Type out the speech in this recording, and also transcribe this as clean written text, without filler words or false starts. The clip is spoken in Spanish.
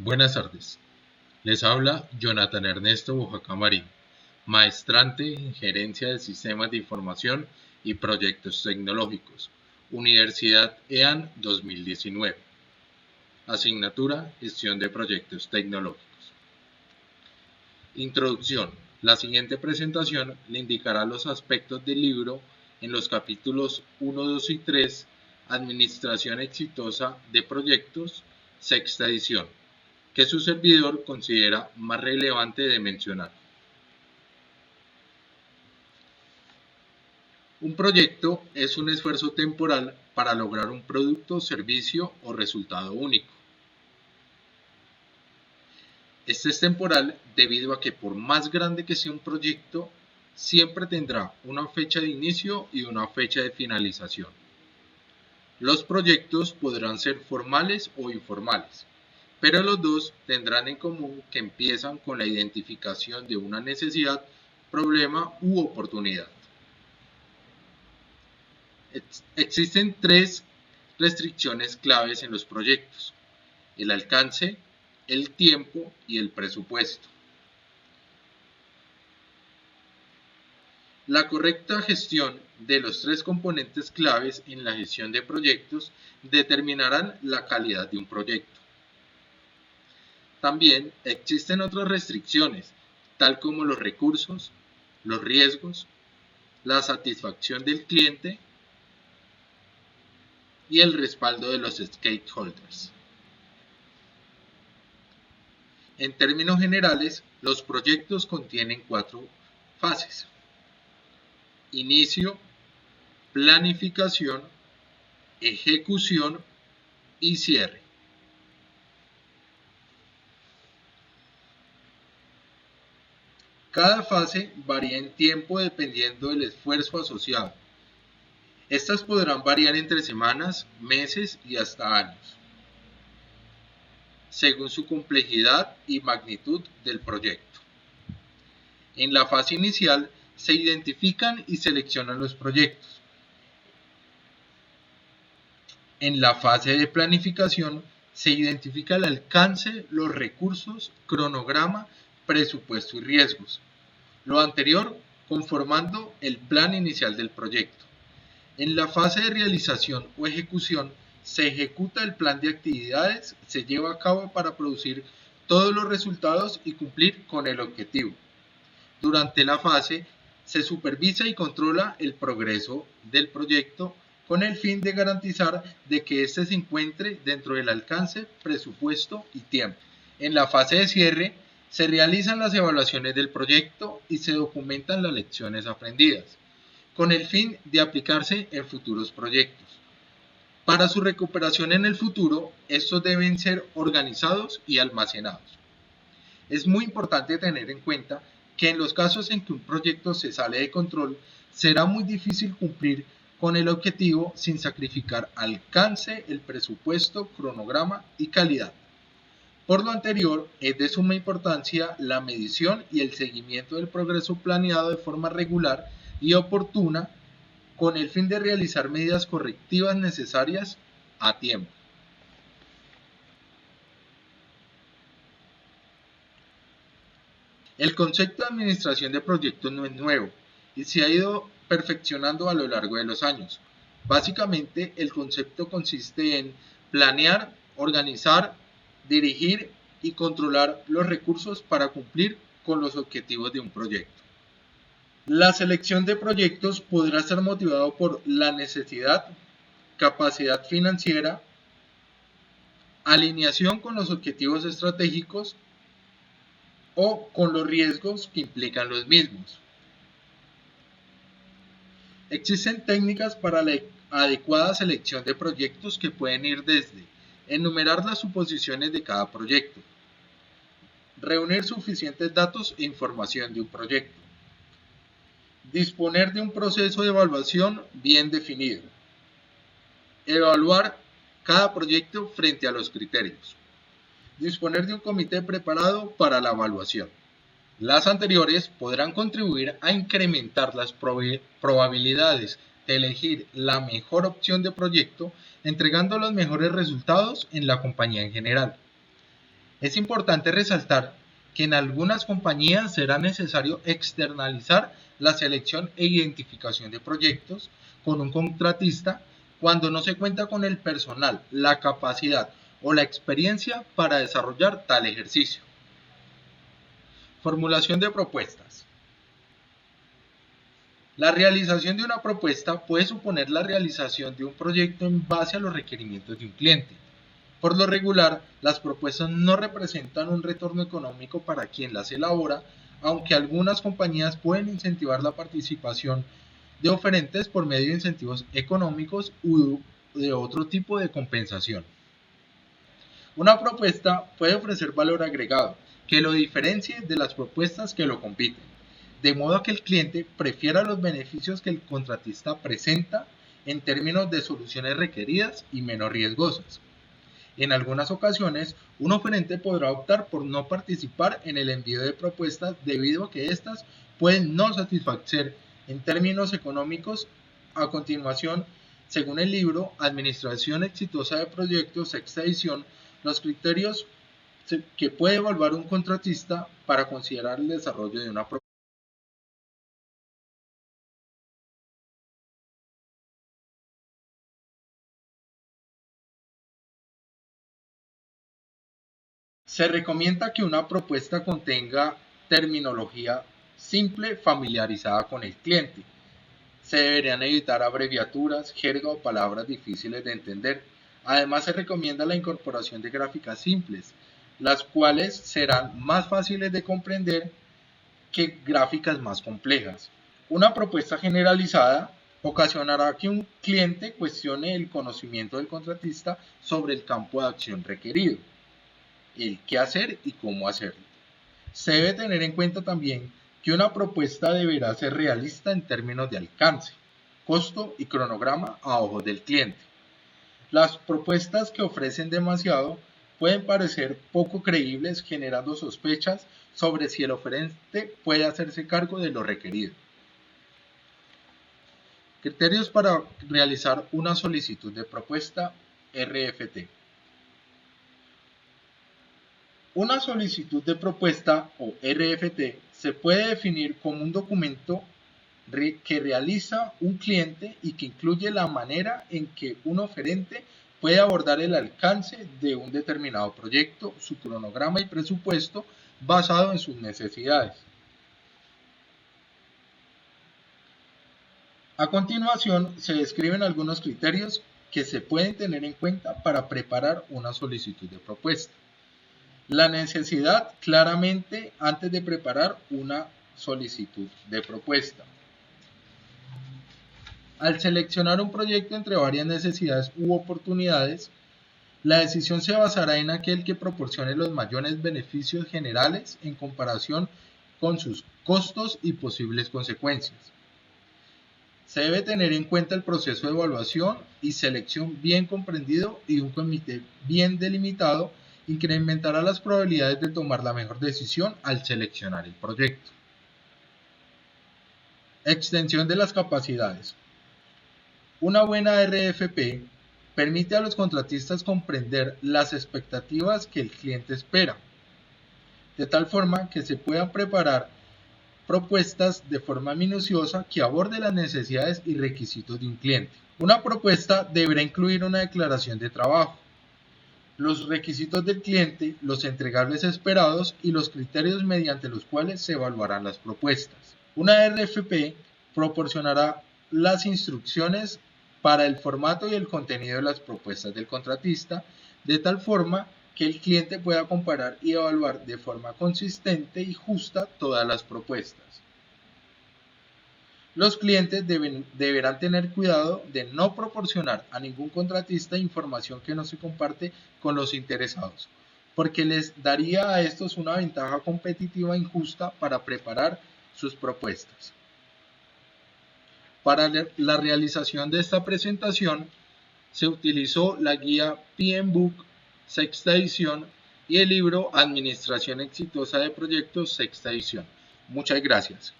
Buenas tardes, les habla Jonathan Ernesto Bojaca Marín, maestrante en Gerencia de Sistemas de Información y Proyectos Tecnológicos, Universidad EAN 2019, asignatura Gestión de Proyectos Tecnológicos. Introducción. La siguiente presentación le indicará los aspectos del libro en los capítulos 1, 2 y 3, Administración Exitosa de Proyectos, sexta edición, que su servidor considera más relevante de mencionar. Un proyecto es un esfuerzo temporal para lograr un producto, servicio o resultado único. Este es temporal debido a que por más grande que sea un proyecto, siempre tendrá una fecha de inicio y una fecha de finalización. Los proyectos podrán ser formales o informales, pero los dos tendrán en común que empiezan con la identificación de una necesidad, problema u oportunidad. Existen tres restricciones claves en los proyectos: el alcance, el tiempo y el presupuesto. La correcta gestión de los tres componentes claves en la gestión de proyectos determinarán la calidad de un proyecto. También existen otras restricciones, tal como los recursos, los riesgos, la satisfacción del cliente y el respaldo de los stakeholders. En términos generales, los proyectos contienen 4 fases: inicio, planificación, ejecución y cierre. Cada fase varía en tiempo dependiendo del esfuerzo asociado. Estas podrán variar entre semanas, meses y hasta años, según su complejidad y magnitud del proyecto. En la fase inicial se identifican y seleccionan los proyectos. En la fase de planificación se identifica el alcance, los recursos, cronograma, presupuesto y riesgos. Lo anterior conformando el plan inicial del proyecto. En la fase de realización o ejecución se ejecuta el plan de actividades, se lleva a cabo para producir todos los resultados y cumplir con el objetivo. Durante la fase se supervisa y controla el progreso del proyecto con el fin de garantizar de que éste se encuentre dentro del alcance, presupuesto y tiempo. En la fase de cierre se realizan las evaluaciones del proyecto y se documentan las lecciones aprendidas, con el fin de aplicarse en futuros proyectos. Para su recuperación en el futuro, estos deben ser organizados y almacenados. Es muy importante tener en cuenta que en los casos en que un proyecto se sale de control, será muy difícil cumplir con el objetivo sin sacrificar alcance, el presupuesto, cronograma y calidad. Por lo anterior, es de suma importancia la medición y el seguimiento del progreso planeado de forma regular y oportuna con el fin de realizar medidas correctivas necesarias a tiempo. El concepto de administración de proyectos no es nuevo y se ha ido perfeccionando a lo largo de los años. Básicamente, el concepto consiste en planear, organizar, dirigir y controlar los recursos para cumplir con los objetivos de un proyecto. La selección de proyectos podrá ser motivado por la necesidad, capacidad financiera, alineación con los objetivos estratégicos o con los riesgos que implican los mismos. Existen técnicas para la adecuada selección de proyectos que pueden ir desde enumerar las suposiciones de cada proyecto, reunir suficientes datos e información de un proyecto, disponer de un proceso de evaluación bien definido, evaluar cada proyecto frente a los criterios, disponer de un comité preparado para la evaluación. Las anteriores podrán contribuir a incrementar las probabilidades de elegir la mejor opción de proyecto, entregando los mejores resultados en la compañía en general. Es importante resaltar que en algunas compañías será necesario externalizar la selección e identificación de proyectos con un contratista cuando no se cuenta con el personal, la capacidad o la experiencia para desarrollar tal ejercicio. Formulación de propuestas. La realización de una propuesta puede suponer la realización de un proyecto en base a los requerimientos de un cliente. Por lo regular, las propuestas no representan un retorno económico para quien las elabora, aunque algunas compañías pueden incentivar la participación de oferentes por medio de incentivos económicos u de otro tipo de compensación. Una propuesta puede ofrecer valor agregado que lo diferencie de las propuestas que lo compiten, de modo que el cliente prefiera los beneficios que el contratista presenta en términos de soluciones requeridas y menos riesgosas. En algunas ocasiones, un oferente podrá optar por no participar en el envío de propuestas debido a que éstas pueden no satisfacer en términos económicos. A continuación, según el libro Administración Exitosa de Proyectos, sexta edición, los criterios que puede evaluar un contratista para considerar el desarrollo de una propuesta. Se recomienda que una propuesta contenga terminología simple familiarizada con el cliente. Se deberían evitar abreviaturas, jerga o palabras difíciles de entender. Además, se recomienda la incorporación de gráficas simples, las cuales serán más fáciles de comprender que gráficas más complejas. Una propuesta generalizada ocasionará que un cliente cuestione el conocimiento del contratista sobre el campo de acción requerido, el qué hacer y cómo hacerlo. Se debe tener en cuenta también que una propuesta deberá ser realista en términos de alcance, costo y cronograma a ojos del cliente. Las propuestas que ofrecen demasiado pueden parecer poco creíbles, generando sospechas sobre si el oferente puede hacerse cargo de lo requerido. Criterios para realizar una solicitud de propuesta RFT. Una solicitud de propuesta o RFT se puede definir como un documento que realiza un cliente y que incluye la manera en que un oferente puede abordar el alcance de un determinado proyecto, su cronograma y presupuesto basado en sus necesidades. A continuación, se describen algunos criterios que se pueden tener en cuenta para preparar una solicitud de propuesta. La necesidad claramente antes de preparar una solicitud de propuesta. Al seleccionar un proyecto entre varias necesidades u oportunidades, la decisión se basará en aquel que proporcione los mayores beneficios generales en comparación con sus costos y posibles consecuencias. Se debe tener en cuenta el proceso de evaluación y selección bien comprendido y un comité bien delimitado incrementará las probabilidades de tomar la mejor decisión al seleccionar el proyecto. Extensión de las capacidades. Una buena RFP permite a los contratistas comprender las expectativas que el cliente espera, de tal forma que se puedan preparar propuestas de forma minuciosa que aborde las necesidades y requisitos de un cliente. Una propuesta deberá incluir una declaración de trabajo, los requisitos del cliente, los entregables esperados y los criterios mediante los cuales se evaluarán las propuestas. Una RFP proporcionará las instrucciones para el formato y el contenido de las propuestas del contratista, de tal forma que el cliente pueda comparar y evaluar de forma consistente y justa todas las propuestas. Los clientes deberán tener cuidado de no proporcionar a ningún contratista información que no se comparte con los interesados, porque les daría a estos una ventaja competitiva injusta para preparar sus propuestas. Para la realización de esta presentación se utilizó la guía PMBOK sexta edición y el libro Administración Exitosa de Proyectos sexta edición. Muchas gracias.